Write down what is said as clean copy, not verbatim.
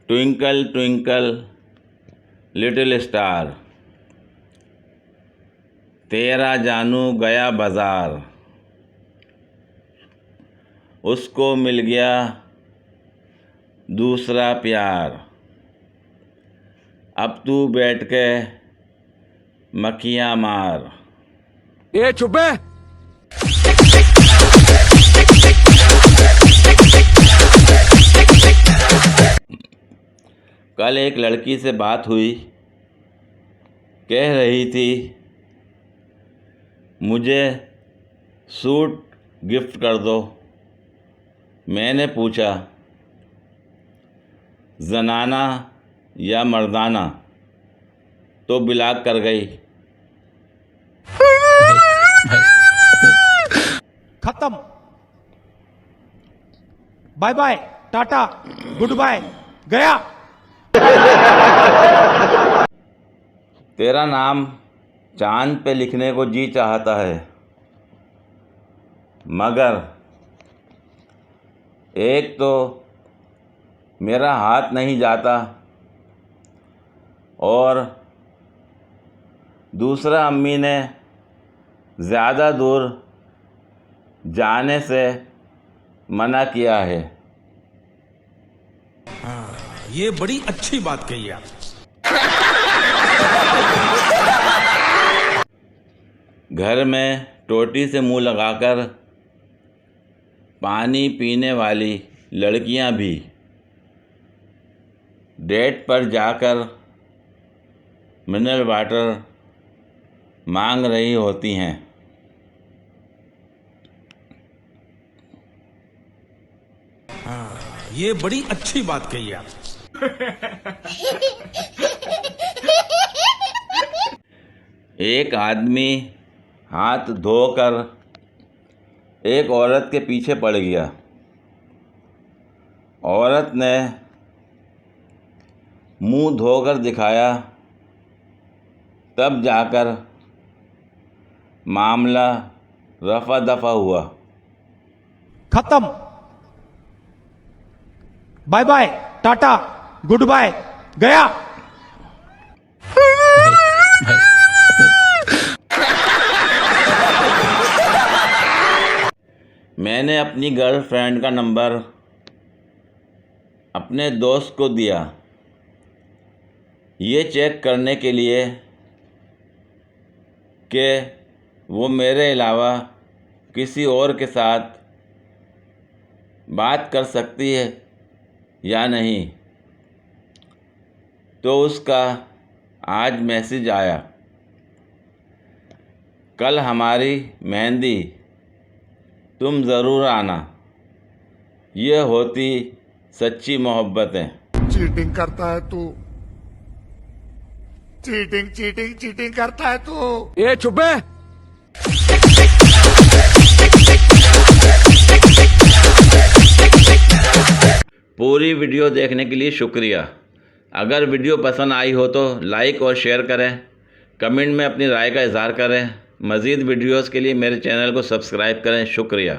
Twinkle twinkle little star, तेरा जानू गया बाजार, उसको मिल गया दूसरा प्यार, अब तू बैठ के मक्खियाँ मार। ए चुप है। कल एक लड़की से बात हुई, कह रही थी मुझे सूट गिफ्ट कर दो। मैंने पूछा जनाना या मर्दाना, तो बिलाक कर गई। खत्म। Bye bye, tata, good bye, गया। तेरा नाम चांद पे लिखने को जी चाहता है, मगर एक तो मेरा हाथ नहीं जाता और दूसरा अम्मी ने ज़्यादा दूर जाने से मना किया है। ये बड़ी अच्छी बात कही आप। घर में टोटी से मुंह लगाकर पानी पीने वाली लड़कियां भी डेट पर जाकर मिनरल वाटर मांग रही होती हैं। ये बड़ी अच्छी बात कही आप। एक आदमी हाथ धोकर एक औरत के पीछे पड़ गया। औरत ने मुंह धोकर दिखाया, तब जाकर मामला रफा दफा हुआ। खत्म। Bye bye, tata, good bye, गया। मैंने अपनी गर्लफ्रेंड का नंबर अपने दोस्त को दिया, ये चेक करने के लिए कि वो मेरे अलावा किसी और के साथ बात कर सकती है या नहीं। तो उसका आज मैसेज आया, कल हमारी मेहंदी, तुम ज़रूर आना। ये होती सच्ची मोहब्बतें। चीटिंग करता है तू, चीटिंग चीटिंग चीटिंग करता है तू। ए चुप है। पूरी वीडियो देखने के लिए शुक्रिया। अगर वीडियो पसंद आई हो तो लाइक और शेयर करें, कमेंट में अपनी राय का इजहार करें। मज़ीद वीडियोस के लिए मेरे चैनल को सब्सक्राइब करें। शुक्रिया।